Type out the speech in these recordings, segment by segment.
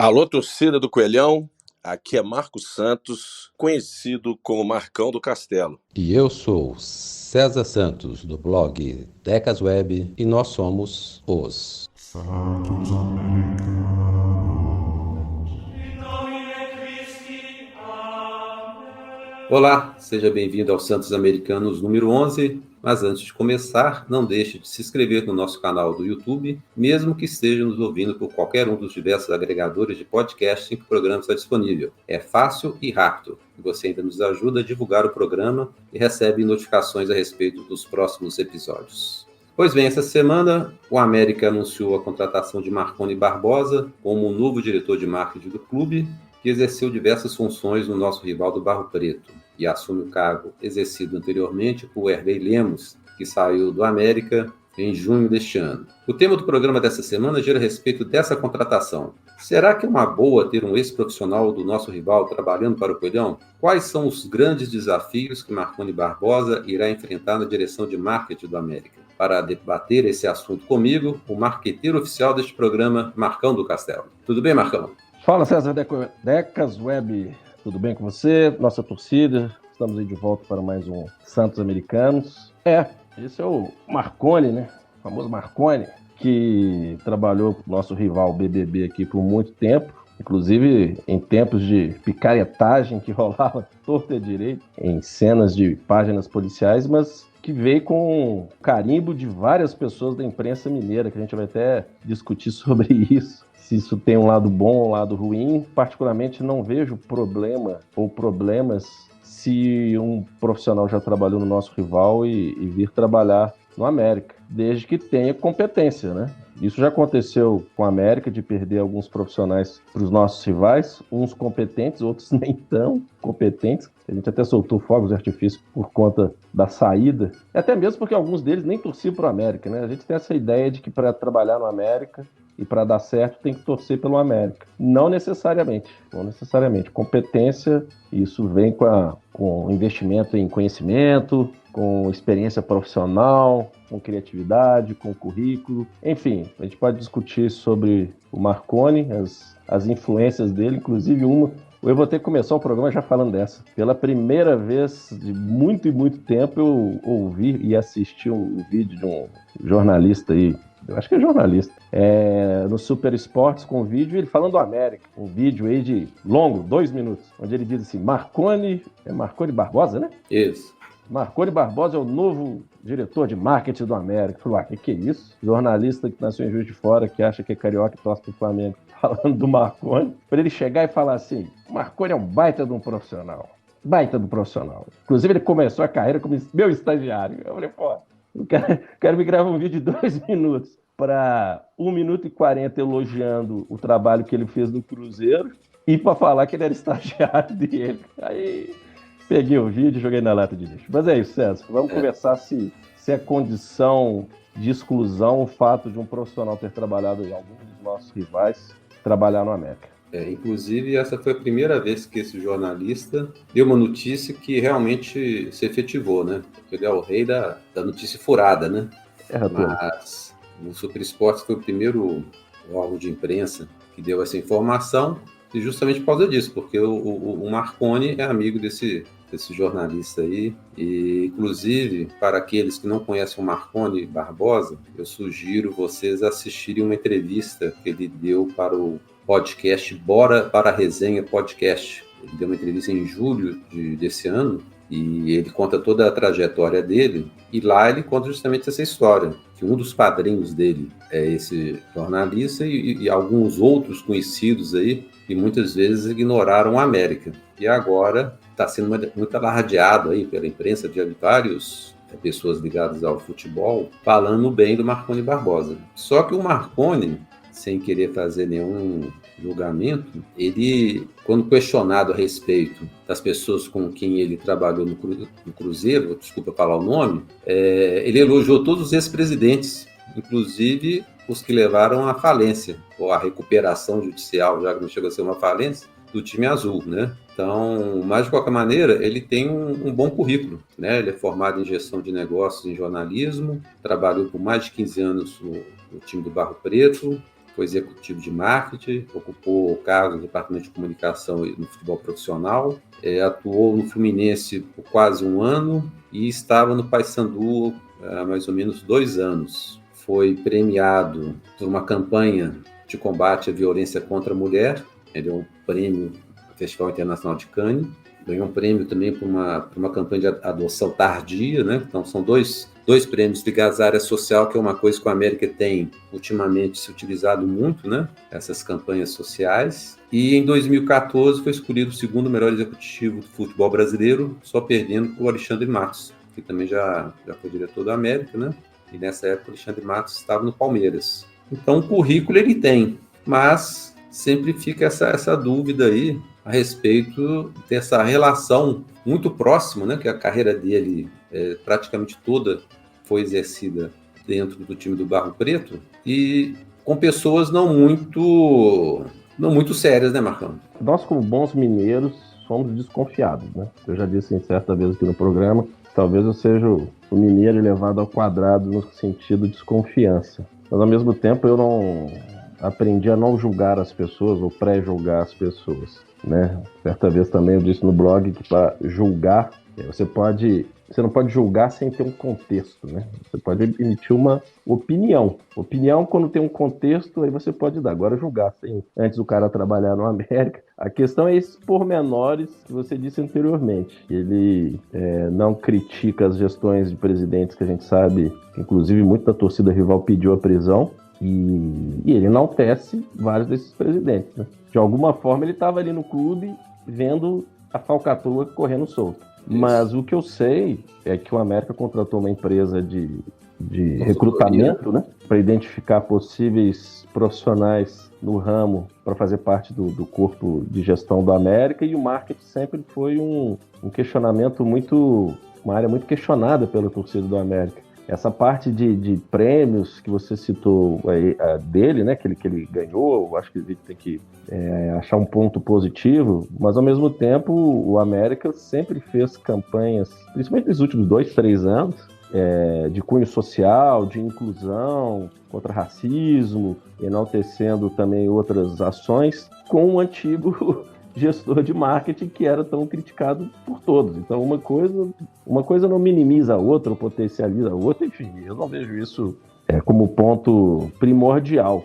Alô, torcida do Coelhão, aqui é Marcos Santos, conhecido como Marcão do Castelo. E eu sou César Santos, do blog Decas Web, e nós somos os Santos Americanos. Olá, seja bem-vindo ao Santos Americanos número 11, mas antes de começar, não deixe de se inscrever no nosso canal do YouTube, mesmo que esteja nos ouvindo por qualquer um dos diversos agregadores de podcast em que o programa está disponível. É fácil e rápido, e você ainda nos ajuda a divulgar o programa e recebe notificações a respeito dos próximos episódios. Pois bem, essa semana o América anunciou a contratação de Marconi Barbosa como o novo diretor de marketing do clube, que exerceu diversas funções no nosso rival do Barro Preto e assume o cargo exercido anteriormente por Hervey Lemos, que saiu do América em junho deste ano. O tema do programa dessa semana gira a respeito dessa contratação. Será que é uma boa ter um ex-profissional do nosso rival trabalhando para o Coelhão? Quais são os grandes desafios que Marconi Barbosa irá enfrentar na direção de marketing do América? Para debater esse assunto comigo, o marqueteiro oficial deste programa, Marcão do Castelo. Tudo bem, Marcão? Fala, César Decas Web, tudo bem com você? Nossa torcida, estamos aí de volta para mais um Santos Americanos. Esse é o Marconi, né? O famoso Marconi, que trabalhou com o nosso rival BBB aqui por muito tempo, inclusive em tempos de picaretagem que rolava torta e direito, em cenas de páginas policiais, mas que veio com carimbo de várias pessoas da imprensa mineira, que a gente vai até discutir sobre isso. Se isso tem um lado bom ou um lado ruim, particularmente não vejo problema ou problemas se um profissional já trabalhou no nosso rival e vir trabalhar no América, desde que tenha competência, né? Isso já aconteceu com a América, de perder alguns profissionais para os nossos rivais, uns competentes, outros nem tão competentes. A gente até soltou fogos de artifício por conta da saída, até mesmo porque alguns deles nem torciam para o América, né? A gente tem essa ideia de que para trabalhar no América e para dar certo tem que torcer pelo América. Não necessariamente. Competência, isso vem com investimento em conhecimento, com experiência profissional, com criatividade, com currículo. Enfim, a gente pode discutir sobre o Marconi, as influências dele, inclusive uma. Eu vou ter que começar o programa já falando dessa. Pela primeira vez de muito e muito tempo, eu ouvi e assisti um vídeo de um jornalista aí, eu acho que é jornalista, no Super Esportes, com um vídeo ele falando do América. Um vídeo aí de longo, 2 minutos, onde ele diz assim, Marconi Barbosa, né? Isso. Marconi Barbosa é o novo diretor de marketing do América. Eu falei, que é isso? Jornalista que nasceu em Juiz de Fora, que acha que é carioca e torce pro Flamengo, falando do Marconi, para ele chegar e falar assim, o Marconi é um baita de um profissional. Inclusive, ele começou a carreira como meu estagiário. Eu falei, o cara me grava um vídeo de 2 minutos para 1 minuto e 40 elogiando o trabalho que ele fez no Cruzeiro e para falar que ele era estagiário dele. Aí peguei o vídeo e joguei na lata de lixo. Mas é isso, César. Vamos conversar se é condição de exclusão o fato de um profissional ter trabalhado em algum dos nossos rivais trabalhar no América. Inclusive, essa foi a primeira vez que esse jornalista deu uma notícia que realmente se efetivou, né? Porque ele é o rei da notícia furada, né? Mas o Super Esportes foi o primeiro órgão de imprensa que deu essa informação, e justamente por causa disso, porque o Marconi é amigo desse jornalista aí, e inclusive, para aqueles que não conhecem o Marconi Barbosa, eu sugiro vocês assistirem uma entrevista que ele deu para o podcast Bora para a Resenha Podcast. Ele deu uma entrevista em julho desse ano, e ele conta toda a trajetória dele, e lá ele conta justamente essa história, que um dos padrinhos dele é esse jornalista e alguns outros conhecidos aí, que muitas vezes ignoraram a América. E agora está sendo muito alardeado aí pela imprensa de vários pessoas ligadas ao futebol, falando bem do Marconi Barbosa. Só que o Marconi, sem querer fazer nenhum julgamento, ele, quando questionado a respeito das pessoas com quem ele trabalhou no Cruzeiro, desculpa falar o nome, ele elogiou todos os ex-presidentes, inclusive os que levaram à falência, ou à recuperação judicial, já que não chegou a ser uma falência, do time azul, né? Então, mas de qualquer maneira, ele tem um bom currículo, né? Ele é formado em gestão de negócios, em jornalismo, trabalhou por mais de 15 anos no time do Barro Preto, foi executivo de marketing, ocupou o cargo no departamento de comunicação no futebol profissional, atuou no Fluminense por quase 1 ano e estava no Paysandu há mais ou menos 2 anos. Foi premiado por uma campanha de combate à violência contra a mulher, ele é um prêmio do Festival Internacional de Cannes, ganhou um prêmio também por uma campanha de adoção tardia, né? Então são dois prêmios ligados à área social, que é uma coisa que a América tem ultimamente se utilizado muito, né? Essas campanhas sociais. E em 2014 foi escolhido o segundo melhor executivo do futebol brasileiro, só perdendo para o Alexandre Matos, que também já foi diretor da América, né? E nessa época o Alexandre Matos estava no Palmeiras. Então o currículo ele tem, mas sempre fica essa dúvida aí a respeito dessa relação muito próxima, né? Que a carreira dele praticamente toda foi exercida dentro do time do Barro Preto e com pessoas não muito sérias, né, Marcão? Nós, como bons mineiros, somos desconfiados, né? Eu já disse em certa vez aqui no programa, talvez eu seja o mineiro elevado ao quadrado no sentido de desconfiança. Mas, ao mesmo tempo, eu não aprendi a não julgar as pessoas ou pré-julgar as pessoas, né? Certa vez também eu disse no blog que para julgar, você não pode julgar sem ter um contexto, né? Você pode emitir uma opinião. Opinião, quando tem um contexto, aí você pode dar. Agora, julgar sem antes o cara trabalhar no América. A questão é esses pormenores que você disse anteriormente. Ele não critica as gestões de presidentes que a gente sabe, que inclusive muita torcida rival pediu a prisão, e ele enaltece vários desses presidentes, né? De alguma forma, ele estava ali no clube vendo a falcatrua correndo solta. Mas o que eu sei é que o América contratou uma empresa de recrutamento, né, para identificar possíveis profissionais no ramo para fazer parte do corpo de gestão do América, e o marketing sempre foi um questionamento uma área muito questionada pela torcida do América. Essa parte de prêmios que você citou aí, dele, né, que ele ganhou, eu acho que a gente tem que achar um ponto positivo, mas ao mesmo tempo o América sempre fez campanhas, principalmente nos últimos 2, 3 anos, de cunho social, de inclusão, contra racismo, enaltecendo também outras ações, com um antigo gestor de marketing que era tão criticado por todos. Então uma coisa não minimiza a outra, ou potencializa a outra, enfim, eu não vejo isso como ponto primordial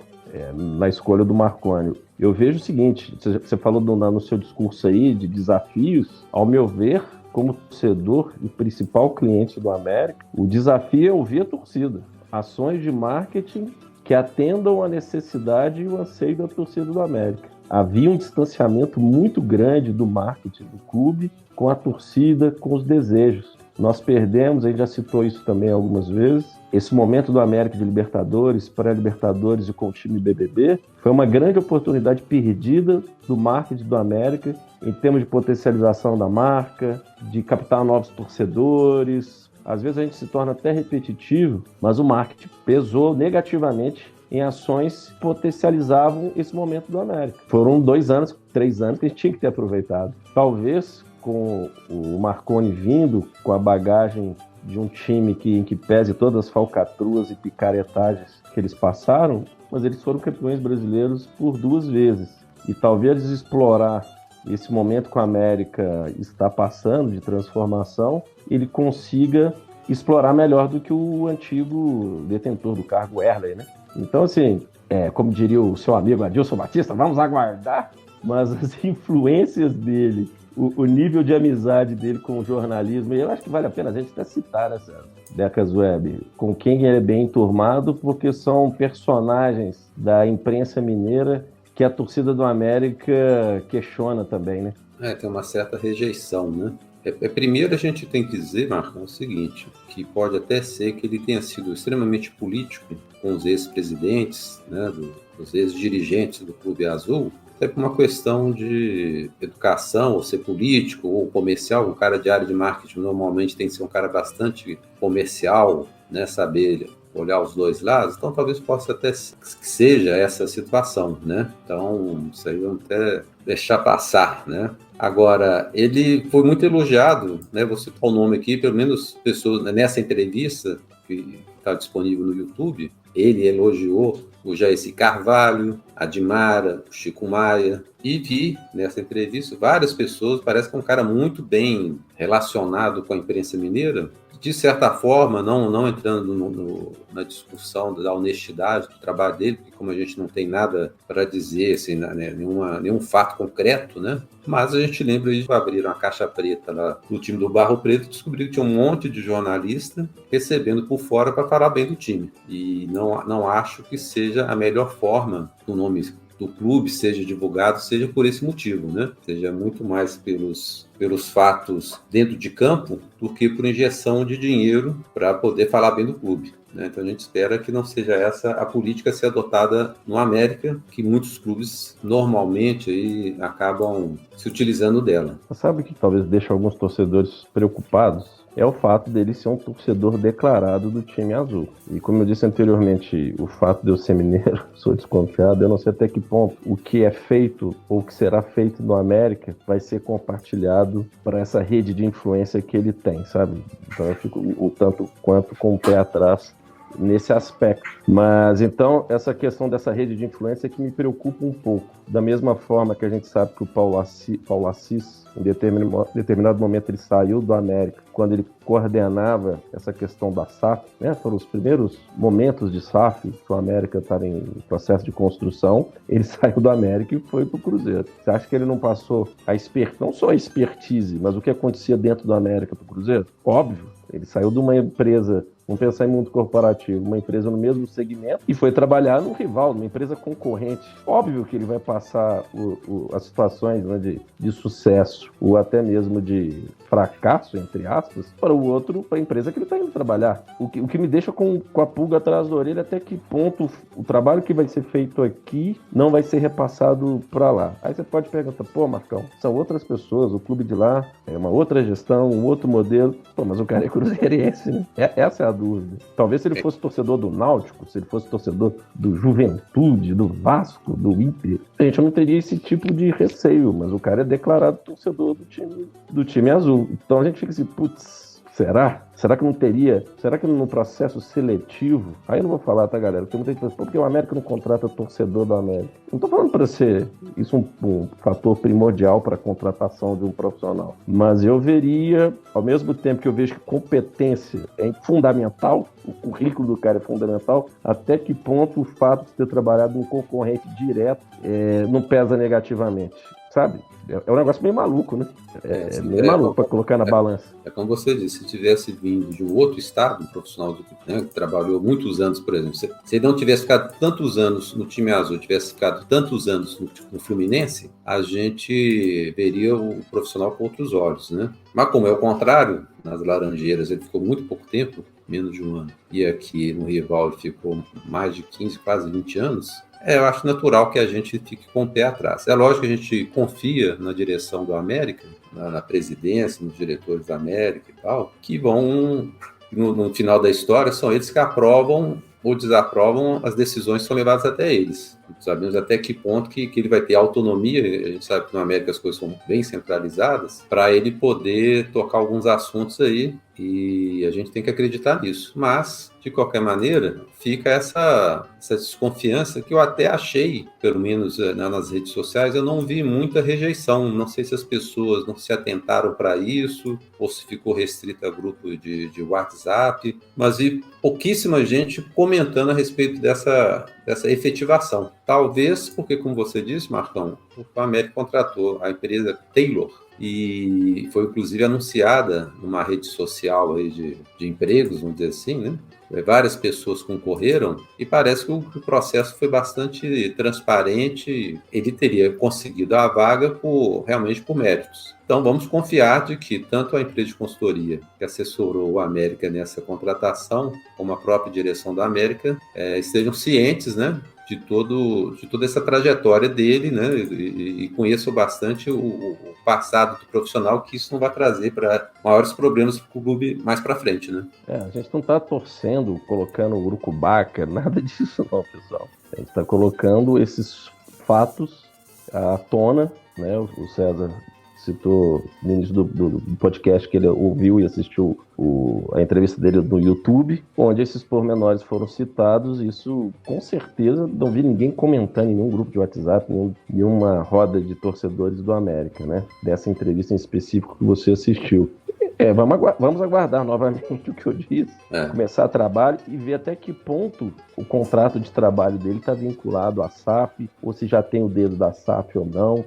na escolha do Marconi. Eu vejo o seguinte, você falou no seu discurso aí de desafios, ao meu ver, como torcedor e principal cliente do América, o desafio é ouvir a torcida. Ações de marketing que atendam à necessidade e o anseio da torcida do América. Havia um distanciamento muito grande do marketing do clube com a torcida, com os desejos. Nós perdemos, a gente já citou isso também algumas vezes, esse momento do América de Libertadores, pré-Libertadores e com o time BBB, foi uma grande oportunidade perdida do marketing do América em termos de potencialização da marca, de captar novos torcedores. Às vezes a gente se torna até repetitivo, mas o marketing pesou negativamente em ações que potencializavam esse momento do América. Foram 2 anos, 3 anos que a gente tinha que ter aproveitado. Talvez com o Marconi vindo com a bagagem de um time em que pese todas as falcatruas e picaretagens que eles passaram, mas eles foram campeões brasileiros por 2 vezes. E talvez explorar esse momento que o América está passando de transformação, ele consiga explorar melhor do que o antigo detentor do cargo, Erley, né? Então, assim, como diria o seu amigo Adilson Batista, vamos aguardar, mas as influências dele, o nível de amizade dele com o jornalismo, eu acho que vale a pena a gente até citar essa Decas Web, com quem ele é bem enturmado, porque são personagens da imprensa mineira que a torcida do América questiona também, né? Tem uma certa rejeição, né? Primeiro a gente tem que dizer, Marcão, o seguinte, que pode até ser que ele tenha sido extremamente político com os ex-presidentes, né, dos ex-dirigentes do Clube Azul, até por uma questão de educação, ou ser político, ou comercial. Um cara de área de marketing normalmente tem que ser um cara bastante comercial, né, saber olhar os dois lados, então talvez possa até que seja essa situação, né? Então, isso aí vamos até deixar passar, né? Agora, ele foi muito elogiado, né? Vou citar o nome aqui, pelo menos pessoas nessa entrevista que está disponível no YouTube, ele elogiou o Jairci Carvalho, a Dimara, o Chico Maia, e vi nessa entrevista várias pessoas, parece que é um cara muito bem relacionado com a imprensa mineira, de certa forma, não entrando na discussão da honestidade do trabalho dele, porque como a gente não tem nada para dizer, assim, né, nenhum fato concreto, né? Mas a gente lembra de abrir uma caixa preta lá no time do Barro Preto e descobrir que tinha um monte de jornalista recebendo por fora para falar bem do time. E não acho que seja a melhor forma do nome do clube seja divulgado, seja por esse motivo, né? Seja muito mais pelos fatos dentro de campo do que por injeção de dinheiro para poder falar bem do clube, né? Então a gente espera que não seja essa a política a ser adotada no América, que muitos clubes normalmente aí acabam se utilizando dela. Você sabe que talvez deixe alguns torcedores preocupados? É o fato dele ser um torcedor declarado do time azul. E como eu disse anteriormente, o fato de eu ser mineiro, sou desconfiado, eu não sei até que ponto o que é feito ou o que será feito no América vai ser compartilhado para essa rede de influência que ele tem, sabe? Então eu fico o tanto quanto com o pé atrás nesse aspecto. Mas então essa questão dessa rede de influência é que me preocupa um pouco. Da mesma forma que a gente sabe que o Paulo Assis, em determinado momento ele saiu do América, quando ele coordenava essa questão da SAF, né? Foram os primeiros momentos de SAF que o América estava em processo de construção, ele saiu do América e foi para o Cruzeiro. Você acha que ele não passou não só a expertise, mas o que acontecia dentro do América para o Cruzeiro? Óbvio, ele saiu de uma empresa, vamos pensar em mundo corporativo, uma empresa no mesmo segmento e foi trabalhar num rival, numa empresa concorrente. Óbvio que ele vai passar as situações, né, de sucesso ou até mesmo de fracasso, entre aspas, para o outro, para a empresa que ele está indo trabalhar. O que me deixa com a pulga atrás da orelha, até que ponto o trabalho que vai ser feito aqui não vai ser repassado para lá. Aí você pode perguntar, pô, Marcão, são outras pessoas, o clube de lá é uma outra gestão, um outro modelo. Pô, mas o cara é cruzeirense, né? Essa é a dúvida. Talvez se ele fosse torcedor do Náutico, se ele fosse torcedor do Juventude, do Vasco, do Inter, a gente não teria esse tipo de receio, mas o cara é declarado torcedor do time azul. Então a gente fica assim, putz, será? Será que não teria? Será que no processo seletivo? Aí eu não vou falar, tá, galera? Porque muita gente pensa, porque o América não contrata torcedor do América. Não tô falando para ser isso um fator primordial para a contratação de um profissional. Mas eu veria, ao mesmo tempo que eu vejo que competência é fundamental, o currículo do cara é fundamental, até que ponto o fato de ter trabalhado em um concorrente direto não pesa negativamente, sabe? É um negócio meio maluco, né? Meio maluco para colocar na balança. É como você disse, se tivesse vindo de um outro estado, um profissional né, que trabalhou muitos anos, por exemplo, se ele não tivesse ficado tantos anos no time azul, tivesse ficado tantos anos no Fluminense, a gente veria o profissional com outros olhos, né? Mas como é o contrário, nas Laranjeiras ele ficou muito pouco tempo, menos de um ano, e aqui no rival ele ficou mais de 15, quase 20 anos, eu acho natural que a gente fique com o pé atrás. É lógico que a gente confia na direção do América, na presidência, nos diretores da América e tal, que vão, no final da história, são eles que aprovam ou desaprovam as decisões que são levadas até eles. Sabemos até que ponto que ele vai ter autonomia, a gente sabe que no América as coisas são bem centralizadas, para ele poder tocar alguns assuntos aí, e a gente tem que acreditar nisso. Mas, de qualquer maneira, fica essa desconfiança que eu até achei, pelo menos nas redes sociais, eu não vi muita rejeição. Não sei se as pessoas não se atentaram para isso, ou se ficou restrita a grupo de WhatsApp, mas vi pouquíssima gente comentando a respeito dessa efetivação. Talvez porque, como você disse, Marcão, o América contratou a empresa Taylor, e foi inclusive anunciada numa rede social aí de empregos, vamos dizer assim, né? Várias pessoas concorreram e parece que o processo foi bastante transparente. Ele teria conseguido a vaga realmente por méritos. Então vamos confiar de que tanto a empresa de consultoria que assessorou o América nessa contratação, como a própria direção da América, estejam cientes, né, de toda essa trajetória dele, né, e conheçam bastante o passado do profissional, que isso não vai trazer para maiores problemas para o clube mais para frente, né? A gente não está torcendo, colocando urucubaca, nada disso não, pessoal. A gente está colocando esses fatos à tona, né? O César citou no início do podcast que ele ouviu e assistiu a entrevista dele no YouTube, onde esses pormenores foram citados. Isso, com certeza, não vi ninguém comentando em nenhum grupo de WhatsApp, nenhuma roda de torcedores do América, né? Dessa entrevista em específico que você assistiu. Vamos aguardar novamente o que eu disse, começar trabalho e ver até que ponto o contrato de trabalho dele está vinculado à SAF, ou se já tem o dedo da SAF ou não.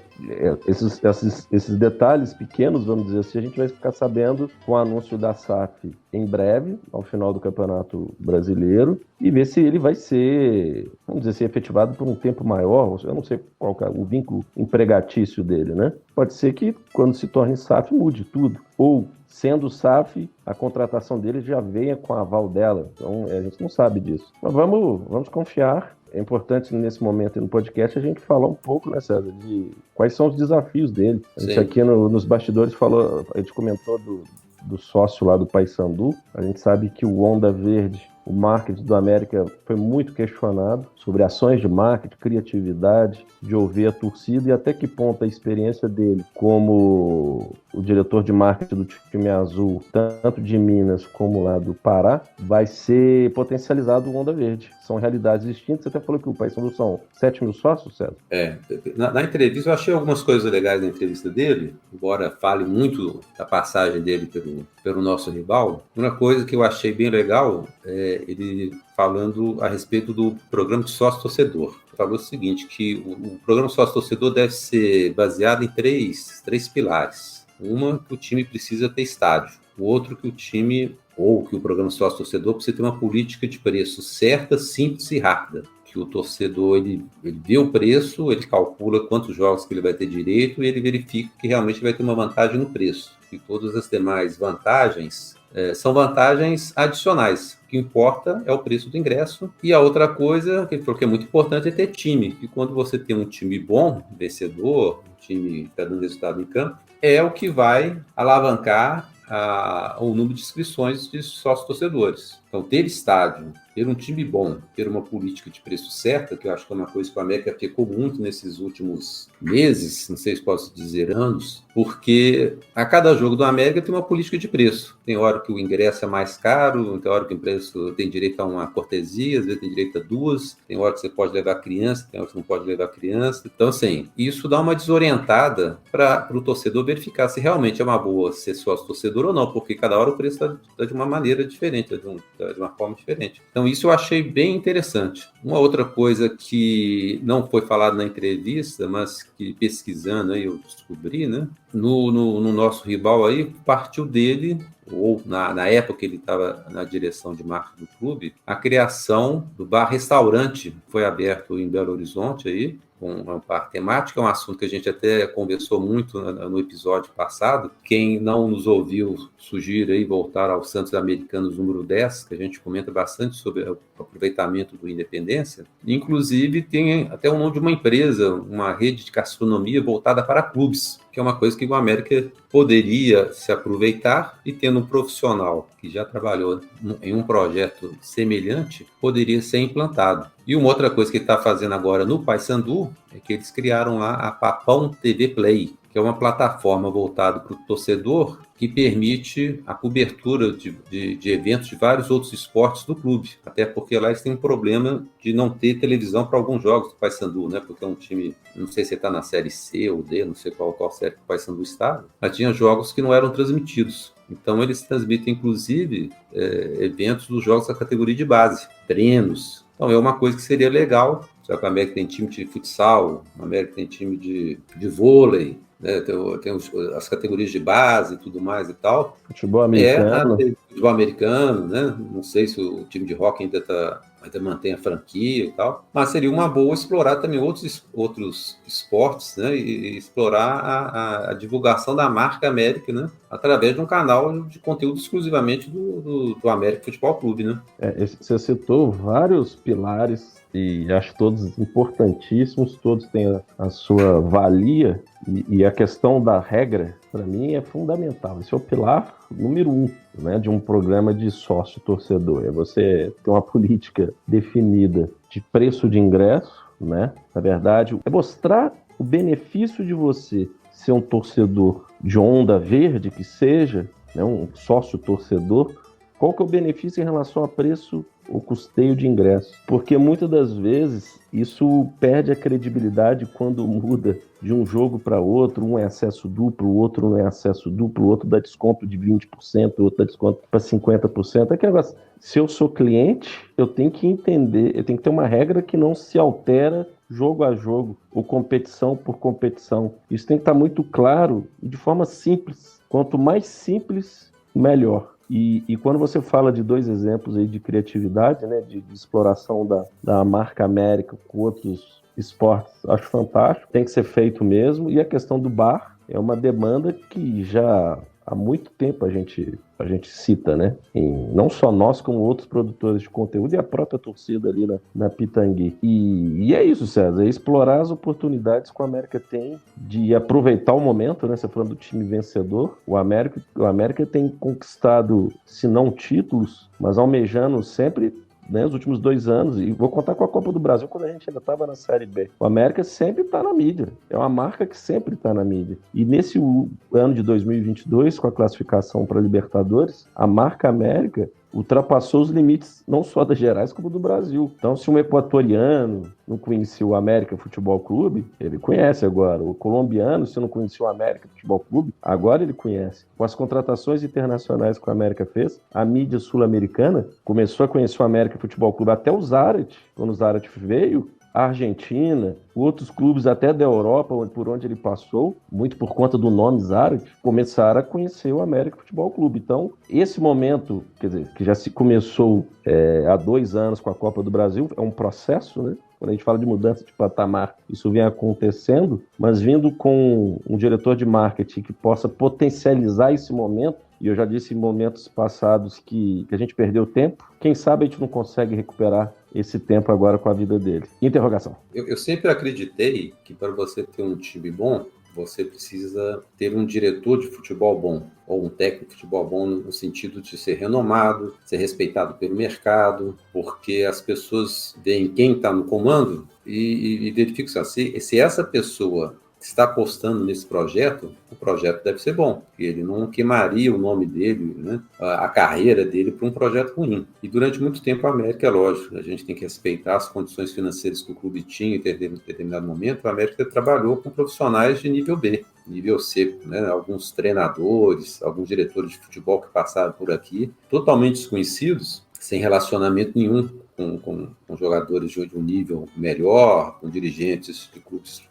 Esses detalhes pequenos, vamos dizer assim, a gente vai ficar sabendo com o anúncio da SAF em breve, ao final do Campeonato Brasileiro, e ver se ele vai ser, vamos dizer assim, efetivado por um tempo maior. Eu não sei qual é o vínculo empregatício dele, né? Pode ser que, quando se torne SAF, mude tudo. Ou, sendo SAF, a contratação dele já venha com a aval dela. Então, a gente não sabe disso. Mas vamos confiar. É importante, nesse momento no podcast, a gente falar um pouco, né, César, de quais são os desafios dele. A gente aqui nos bastidores falou, a gente comentou do sócio lá do Paysandu. A gente sabe que o Onda Verde, o marketing do América, foi muito questionado sobre ações de marketing, criatividade, de ouvir a torcida, e até que ponto a experiência dele como o diretor de marketing do time azul, tanto de Minas como lá do Pará, vai ser potencializado o Onda Verde. São realidades distintas. Você até falou que o Paysandu são 7 mil sócios, César? Na entrevista, eu achei algumas coisas legais na entrevista dele, embora fale muito da passagem dele pelo nosso rival. Uma coisa que eu achei bem legal é ele falando a respeito do programa de sócio-torcedor. Falou o seguinte, que o programa sócio-torcedor deve ser baseado em três pilares. Uma, que o time precisa ter estádio. O outro, que o programa sócio-torcedor precisa ter uma política de preço certa, simples e rápida. Que o torcedor, ele vê o preço, ele calcula quantos jogos que ele vai ter direito e ele verifica que realmente vai ter uma vantagem no preço. E todas as demais vantagens são vantagens adicionais. O que importa é o preço do ingresso. E a outra coisa que ele falou que é muito importante é ter time. E quando você tem um time bom, vencedor, um time que está dando resultado em campo, é o que vai alavancar o número de inscrições de sócios torcedores. Então, ter estádio, ter um time bom, ter uma política de preço certa, que eu acho que é uma coisa que o América pecou muito nesses últimos meses, não sei se posso dizer anos, porque a cada jogo do América tem uma política de preço. Tem hora que o ingresso é mais caro, tem hora que o ingresso tem direito a uma cortesia, às vezes tem direito a 2, tem hora que você pode levar criança, tem hora que você não pode levar criança. Então, assim, isso dá uma desorientada para o torcedor verificar se realmente é uma boa ser sócio torcedor ou não, porque cada hora o preço está de uma maneira diferente, de uma forma diferente. Então, isso eu achei bem interessante. Uma outra coisa que não foi falado na entrevista, mas que pesquisando aí eu descobri, né? No nosso rival aí, partiu dele, ou na época que ele estava na direção de marketing do clube, a criação do bar-restaurante foi aberto em Belo Horizonte aí, com uma parte temática, é um assunto que a gente até conversou muito no episódio passado. Quem não nos ouviu, sugiro aí voltar ao Santos Americanos número 10, que a gente comenta bastante sobre o aproveitamento do Independência. Inclusive, tem até o nome de uma empresa, uma rede de gastronomia voltada para clubes, que é uma coisa que o América poderia se aproveitar, e tendo um profissional que já trabalhou em um projeto semelhante, poderia ser implantado. E uma outra coisa que ele está fazendo agora no Paysandu é que eles criaram lá a Papão TV Play, que é uma plataforma voltada para o torcedor que permite a cobertura de eventos de vários outros esportes do clube. Até porque lá eles têm um problema de não ter televisão para alguns jogos do Paysandu, né? Porque é um time, não sei se está na série C ou D, não sei qual série que o Paysandu estava, mas tinha jogos que não eram transmitidos. Então eles transmitem, inclusive, eventos dos jogos da categoria de base, treinos. Então é uma coisa que seria legal. Já que a América tem time de futsal, a América tem time de vôlei, né? Tem as categorias de base e tudo mais e tal. Futebol americano. Futebol americano, né? Não sei se o time de hockey ainda mantém a franquia e tal, mas seria uma boa explorar também outros esportes, né? E explorar a divulgação da marca América, né? Através de um canal de conteúdo exclusivamente do América Futebol Clube, né? Você citou vários pilares e acho todos importantíssimos, todos têm a sua valia, e a questão da regra, para mim, é fundamental. Esse é o pilar número 1, né, de um programa de sócio-torcedor. É você ter uma política definida de preço de ingresso, né? Na verdade, é mostrar o benefício de você ser um torcedor de onda verde, que seja, né, um sócio torcedor, qual que é o benefício em relação a preço ou custeio de ingresso? Porque muitas das vezes isso perde a credibilidade quando muda de um jogo para outro, um é acesso duplo, o outro não é acesso duplo, o outro dá desconto de 20%, o outro dá desconto para 50%. É que negócio, se eu sou cliente, eu tenho que entender, eu tenho que ter uma regra que não se altera jogo a jogo, ou competição por competição. Isso tem que estar muito claro e de forma simples. Quanto mais simples, melhor. E quando você fala de 2 exemplos aí de criatividade, né, de exploração da marca América com outros esportes, acho fantástico, tem que ser feito mesmo. E a questão do bar é uma demanda que já há muito tempo a gente cita, né? Não só nós, como outros produtores de conteúdo e a própria torcida ali na Pitangui. E é isso, César, é explorar as oportunidades que o América tem de aproveitar o momento, né? Você falando do time vencedor, o América tem conquistado, se não títulos, mas almejando sempre, né, os últimos 2 anos, e vou contar com a Copa do Brasil quando a gente ainda estava na Série B. O América sempre está na mídia, é uma marca que sempre está na mídia. E nesse ano de 2022, com a classificação para a Libertadores, a marca América ultrapassou os limites não só das Gerais, como do Brasil. Então, se um equatoriano não conhecia o América Futebol Clube, ele conhece agora. O colombiano, se não conhecia o América Futebol Clube, agora ele conhece. Com as contratações internacionais que o América fez, a mídia sul-americana começou a conhecer o América Futebol Clube, até o Zárate. Quando o Zárate veio, a Argentina, outros clubes até da Europa, por onde ele passou, muito por conta do nome Zárate, começaram a conhecer o América Futebol Clube. Então, esse momento, quer dizer, que já se começou há 2 anos com a Copa do Brasil, é um processo, né? Quando a gente fala de mudança de patamar, isso vem acontecendo, mas vindo com um diretor de marketing que possa potencializar esse momento, e eu já disse em momentos passados que a gente perdeu tempo, quem sabe a gente não consegue recuperar esse tempo agora com a vida dele. Interrogação. Eu sempre acreditei que para você ter um time bom, você precisa ter um diretor de futebol bom, ou um técnico de futebol bom no sentido de ser renomado, ser respeitado pelo mercado, porque as pessoas veem quem está no comando e verificam se essa pessoa está apostando nesse projeto, o projeto deve ser bom, porque ele não queimaria o nome dele, né, a carreira dele para um projeto ruim. E durante muito tempo a América, é lógico, a gente tem que respeitar as condições financeiras que o clube tinha em determinado momento. A América trabalhou com profissionais de nível B, nível C, né, alguns treinadores, alguns diretores de futebol que passaram por aqui, totalmente desconhecidos, sem relacionamento nenhum com jogadores de um nível melhor, com dirigentes de clubes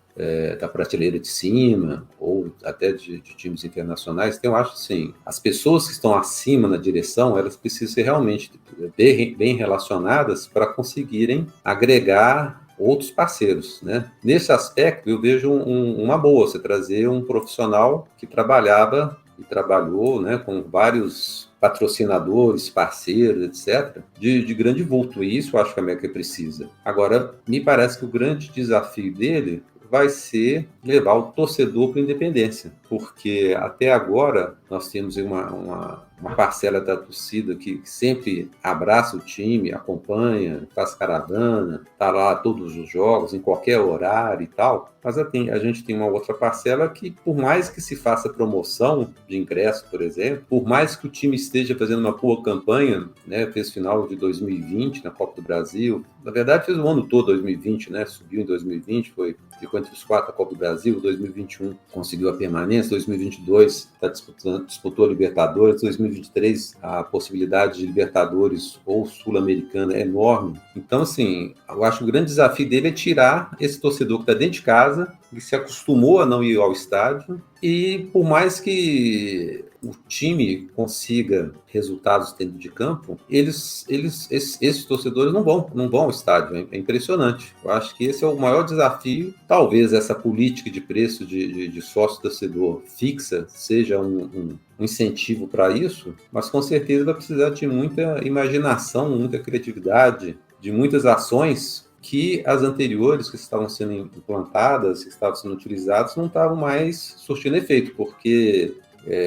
da prateleira de cima, ou até de times internacionais. Então, eu acho assim, as pessoas que estão acima na direção, elas precisam ser realmente bem relacionadas para conseguirem agregar outros parceiros, né? Nesse aspecto, eu vejo uma boa, você trazer um profissional que trabalhava e trabalhou, né, com vários patrocinadores, parceiros, etc., de grande vulto, e isso eu acho que a América precisa. Agora, me parece que o grande desafio dele vai ser levar o torcedor para a independência, porque até agora nós temos uma parcela da torcida que sempre abraça o time, acompanha, faz caravana, está lá todos os jogos, em qualquer horário e tal, mas a gente tem uma outra parcela que, por mais que se faça promoção de ingresso, por exemplo, por mais que o time esteja fazendo uma boa campanha, né, fez final de 2020 na Copa do Brasil, na verdade fez o ano todo 2020, né, subiu em 2020, ficou entre os 4 a Copa do Brasil, 2021 conseguiu a permanência, 2022 disputou a Libertadores, 2023 a possibilidade de Libertadores ou Sul-Americana é enorme. Então, assim, eu acho que o grande desafio dele é tirar esse torcedor que está dentro de casa, que se acostumou a não ir ao estádio, e por mais que o time consiga resultados dentro de campo, esses torcedores não vão ao estádio. É impressionante. Eu acho que esse é o maior desafio. Talvez essa política de preço de sócio-torcedor fixa seja um incentivo para isso, mas com certeza vai precisar de muita imaginação, muita criatividade, de muitas ações que as anteriores que estavam sendo implantadas, que estavam sendo utilizadas, não estavam mais surtindo efeito, porque,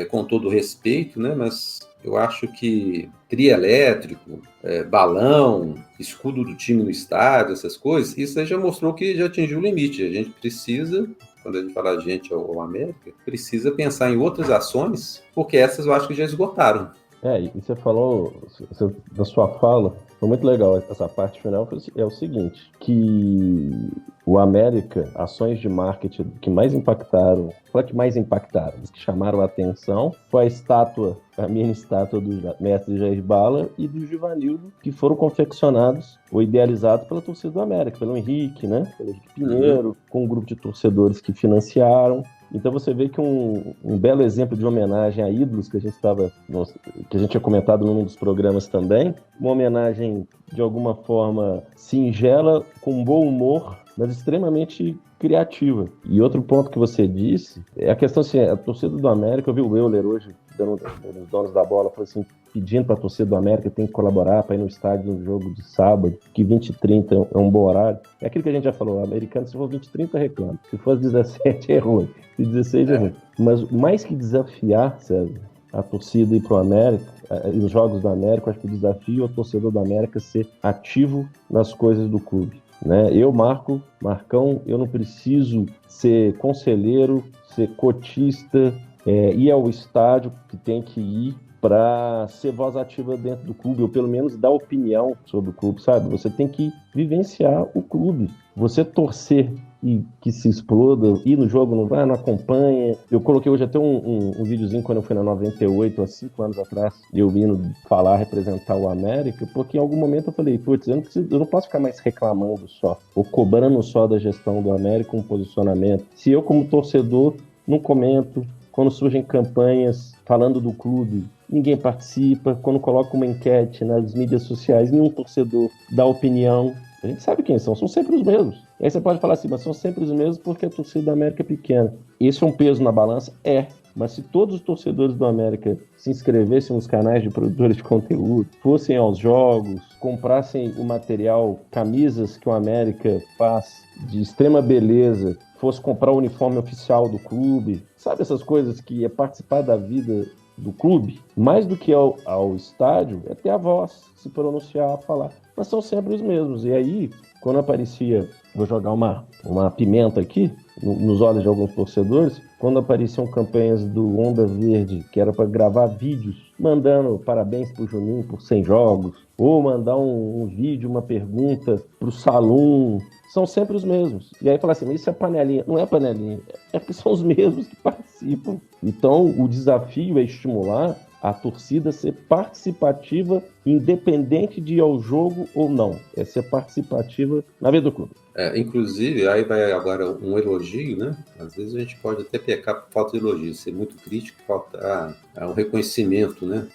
com todo respeito, né, mas eu acho que trio elétrico, balão, escudo do time no estádio, essas coisas, isso aí já mostrou que já atingiu o limite. A gente precisa quando a gente fala a gente ou América, precisa pensar em outras ações, porque essas eu acho que já esgotaram. E você falou, da sua fala, foi muito legal essa parte final, é o seguinte, que o América, ações de marketing que mais impactaram, as que chamaram a atenção, foi a mini estátua do mestre Jair Bala e do Givanildo, que foram confeccionados ou idealizados pela torcida do América, pelo Henrique, né? Pelo Henrique Pinheiro, com um grupo de torcedores que financiaram. Então você vê que um belo exemplo de homenagem a ídolos que a gente tinha comentado num dos programas também, uma homenagem de alguma forma singela, com bom humor, mas extremamente criativa. E outro ponto que você disse é a questão assim, a torcida do América, eu vi o Euler hoje, dando os donos da bola, falou assim, pedindo para a torcida do América tem que colaborar para ir no estádio no jogo de sábado, que 20h30 é um bom horário. É aquilo que a gente já falou, o americano, se for 20h30 reclama, se for 17 é ruim, se 16 é ruim. Mas mais que desafiar, César, a torcida ir para o América, nos jogos do América, eu acho que o desafio é o torcedor do América ser ativo nas coisas do clube. Né? Eu, Marcão, eu não preciso ser conselheiro, ser cotista, ir ao estádio que tem que ir para ser voz ativa dentro do clube, ou pelo menos dar opinião sobre o clube, sabe? Você tem que vivenciar o clube. Você torcer e que se exploda, ir no jogo, não vai, não acompanha. Eu coloquei hoje até um videozinho quando eu fui na 98, há 5 anos atrás, eu vindo falar, representar o América, porque em algum momento eu falei, putz, eu não posso ficar mais reclamando só, ou cobrando só da gestão do América um posicionamento. Se eu, como torcedor, não comento, quando surgem campanhas falando do clube, ninguém participa, quando coloca uma enquete nas mídias sociais, nenhum torcedor dá opinião. A gente sabe quem são sempre os mesmos. E aí você pode falar assim, mas são sempre os mesmos porque a torcida do América é pequena. Esse é um peso na balança? Mas se todos os torcedores do América se inscrevessem nos canais de produtores de conteúdo, fossem aos jogos, comprassem o material, camisas que o América faz de extrema beleza, fosse comprar o uniforme oficial do clube, sabe essas coisas que é participar da vida do clube, mais do que ao estádio, é ter a voz, se pronunciar, falar. Mas são sempre os mesmos. E aí, quando aparecia, vou jogar uma pimenta aqui, nos olhos de alguns torcedores, quando apareciam campanhas do Onda Verde, que era para gravar vídeos, mandando parabéns pro Juninho por 100 jogos, ou mandar um vídeo, uma pergunta pro Salum, são sempre os mesmos. E aí fala assim, mas isso é panelinha. Não é panelinha, é porque são os mesmos que participam. Então, o desafio é estimular a torcida a ser participativa, independente de ir ao jogo ou não. É ser participativa na vida do clube. Inclusive, aí vai agora um elogio, né? Às vezes a gente pode até pecar por falta de elogio, ser muito crítico, falta um reconhecimento, né?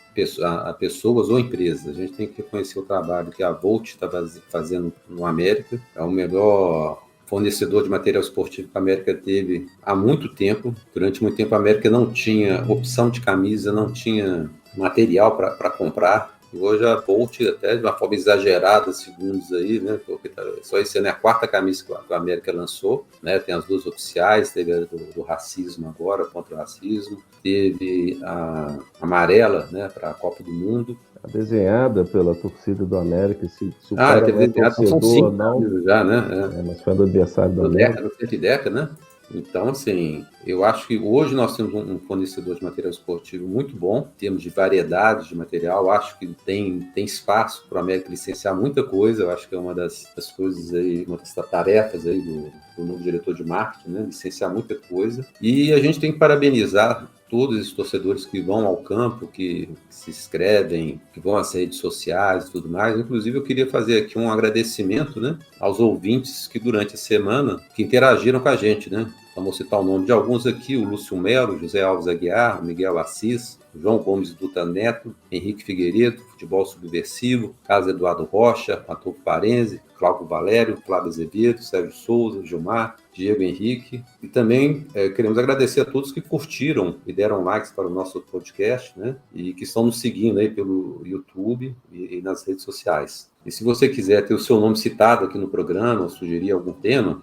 A pessoas ou empresas. A gente tem que reconhecer o trabalho que a Volt está fazendo no América. É o melhor fornecedor de material esportivo que a América teve há muito tempo. Durante muito tempo a América não tinha opção de camisa, não tinha material para comprar. E hoje a Volt, até de uma forma exagerada, segundos aí, né? Porque só esse ano é a 4ª camisa que a América lançou, né? Tem as 2 oficiais, teve a do racismo agora, contra o racismo, teve a amarela, né? Para a Copa do Mundo. Desenhada pela torcida do América, se o cara teve desenhado, são 5 não, já, né? Mas foi do aniversário do América. No Deca, né? Então, assim, eu acho que hoje nós temos um fornecedor de material esportivo muito bom, em termos de variedade de material. Acho que tem espaço para o América licenciar muita coisa. Eu acho que é uma das coisas aí, uma das tarefas aí do novo diretor de marketing, né? Licenciar muita coisa. E a gente tem que parabenizar todos esses torcedores que vão ao campo, que se inscrevem, que vão às redes sociais e tudo mais. Inclusive, eu queria fazer aqui um agradecimento, né, aos ouvintes que durante a semana que interagiram com a gente, né? Então, vou citar o nome de alguns aqui: o Lúcio Melo, José Alves Aguiar, Miguel Assis, João Gomes Duta Neto, Henrique Figueiredo, Futebol Subversivo, Carlos Eduardo Rocha, Atolfo Parense, Cláudio Valério, Flávio Azevedo, Sérgio Souza, Gilmar, Diego Henrique. E também queremos agradecer a todos que curtiram e deram likes para o nosso podcast, né? E que estão nos seguindo aí pelo YouTube e nas redes sociais. E se você quiser ter o seu nome citado aqui no programa, ou sugerir algum tema,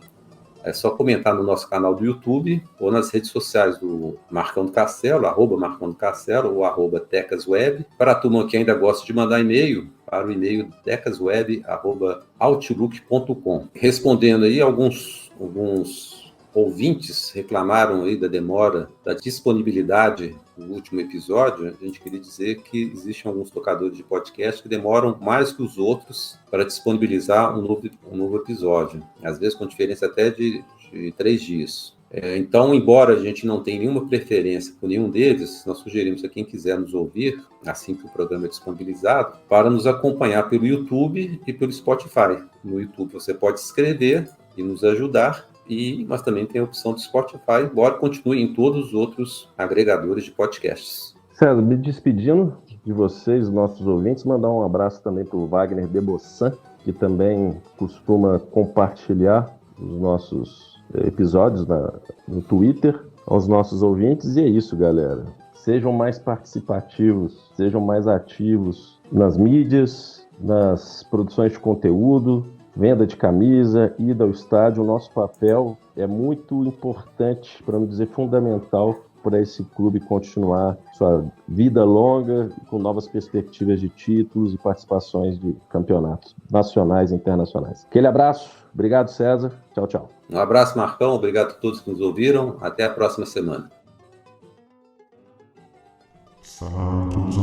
é só comentar no nosso canal do YouTube ou nas redes sociais do Marcão do Castelo, @Marcão do Castelo ou @TecasWeb. Para a turma que ainda gosta de mandar e-mail, para o e-mail tecasweb@outlook.com. Respondendo aí alguns ouvintes reclamaram aí da demora, da disponibilidade do último episódio, a gente queria dizer que existem alguns tocadores de podcast que demoram mais que os outros para disponibilizar um novo episódio, às vezes com diferença até de 3 dias. Então, embora a gente não tenha nenhuma preferência por nenhum deles, nós sugerimos a quem quiser nos ouvir, assim que o programa é disponibilizado, para nos acompanhar pelo YouTube e pelo Spotify. No YouTube você pode se inscrever e nos ajudar, mas também tem a opção do Spotify, embora continue em todos os outros agregadores de podcasts. César, me despedindo de vocês, nossos ouvintes, mandar um abraço também para o Wagner Debossan, que também costuma compartilhar os nossos episódios no Twitter, aos nossos ouvintes. E é isso, galera. Sejam mais participativos, sejam mais ativos nas mídias, nas produções de conteúdo, venda de camisa, ida ao estádio. O nosso papel é muito importante, para não dizer fundamental, para esse clube continuar sua vida longa, com novas perspectivas de títulos e participações de campeonatos nacionais e internacionais. Aquele abraço, obrigado, César. Tchau, tchau. Um abraço, Marcão, obrigado a todos que nos ouviram. Até a próxima semana. Santos